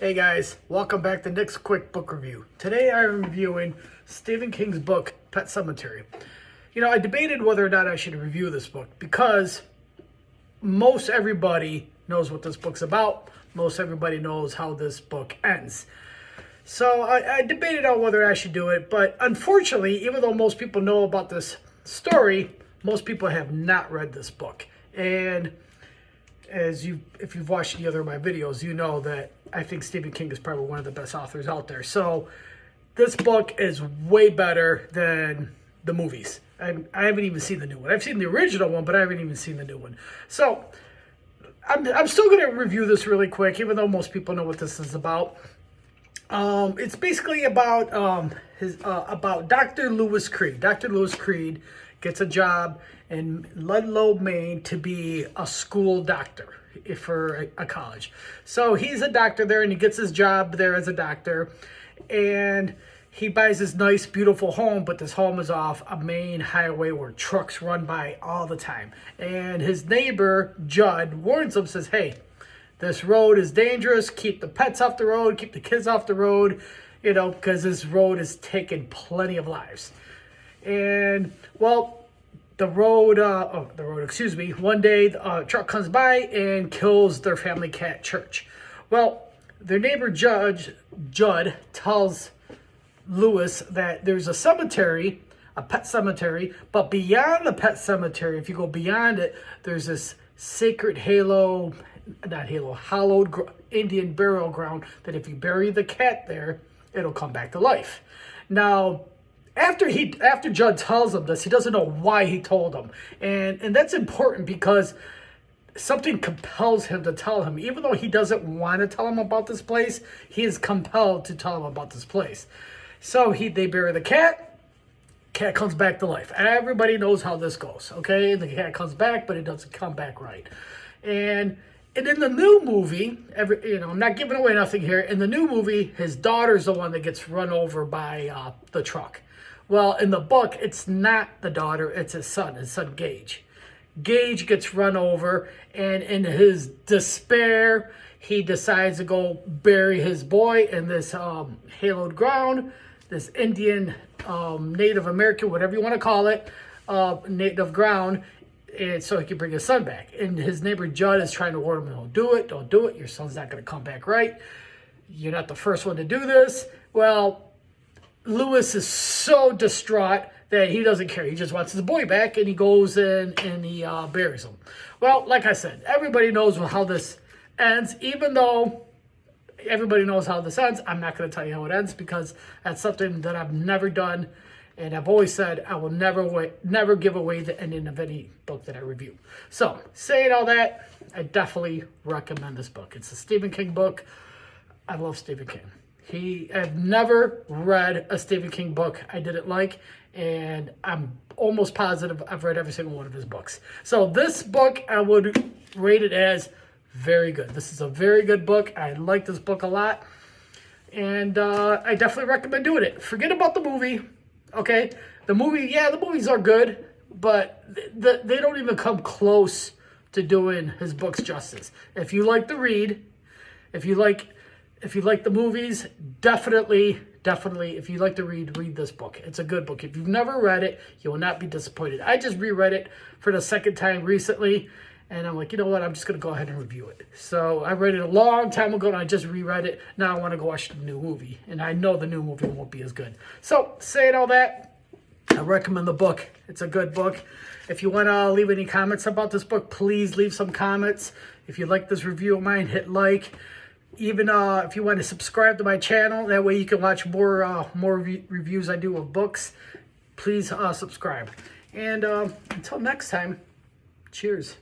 Hey guys, welcome back to Nick's Quick Book Review. Today I'm reviewing Stephen King's book, Pet Sematary. You know, I debated whether or not I should review this book because most everybody knows what this book's about. Most everybody knows how this book ends. So I debated on whether I should do it, but unfortunately, even though most people know about this story, most people have not read this book. And if you've watched any other of my videos, you know that I think Stephen King is probably one of the best authors out there. So this book is way better than the movies. I haven't even seen the new one. I've seen the original one, but I haven't even seen the new one. So I'm still going to review this really quick, even though most people know what this is about. It's basically about about Dr. Lewis Creed. Dr. Lewis Creed gets a job in Ludlow, Maine, to be a school doctor for a college. So he's a doctor there, and he gets his job there as a doctor, and he buys this nice, beautiful home, but this home is off a main highway where trucks run by all the time. And his neighbor, Judd, warns him, says, hey, this road is dangerous. Keep the pets off the road. Keep the kids off the road, you know, because this road is taking plenty of lives. And, well, one day a truck comes by and kills their family cat, Church. Well, their neighbor Judd tells Lewis that there's a cemetery, a pet cemetery, but beyond the pet cemetery, if you go beyond it, there's this sacred hallowed Indian burial ground that if you bury the cat there, it'll come back to life. Now, after Judd tells him this, he doesn't know why he told him. And that's important because something compels him to tell him. Even though he doesn't want to tell him about this place, he is compelled to tell him about this place. So they bury the cat. Cat comes back to life. Everybody knows how this goes, okay? The cat comes back, but it doesn't come back right. And in the new movie, I'm not giving away nothing here. In the new movie, his daughter's the one that gets run over by the truck. Well, in the book, it's not the daughter, it's his son Gage. Gage gets run over, and in his despair, he decides to go bury his boy in this hallowed ground, this Indian, Native American, whatever you want to call it, native ground, and so he can bring his son back. And his neighbor Judd is trying to warn him, don't do it, your son's not going to come back right. You're not the first one to do this. Well, Lewis is so distraught that he doesn't care. He just wants his boy back, and he goes in and he buries him. Well, like I said, everybody knows how this ends. Even though everybody knows how this ends, I'm not going to tell you how it ends because that's something that I've never done. And I've always said I will never give away the ending of any book that I review. So, saying all that, I definitely recommend this book. It's a Stephen King book. I love Stephen King. I've never read a Stephen King book I didn't like, and I'm almost positive I've read every single one of his books. So this book, I would rate it as very good. This is a very good book. I like this book a lot, and I definitely recommend doing it. Forget about the movie, okay? The movies are good, but they don't even come close to doing his books justice. If you like to read, if you like the movies, definitely, if you like to read this book. It's a good book. If you've never read it, you will not be disappointed. I just reread it for the second time recently, and I'm like, you know what? I'm just going to go ahead and review it. So I read it a long time ago, and I just reread it. Now I want to go watch the new movie, and I know the new movie won't be as good. So saying all that, I recommend the book. It's a good book. If you want to leave any comments about this book, please leave some comments. If you like this review of mine, hit like. Even if you want to subscribe to my channel, that way you can watch more reviews I do of books. Please subscribe. And until next time, cheers.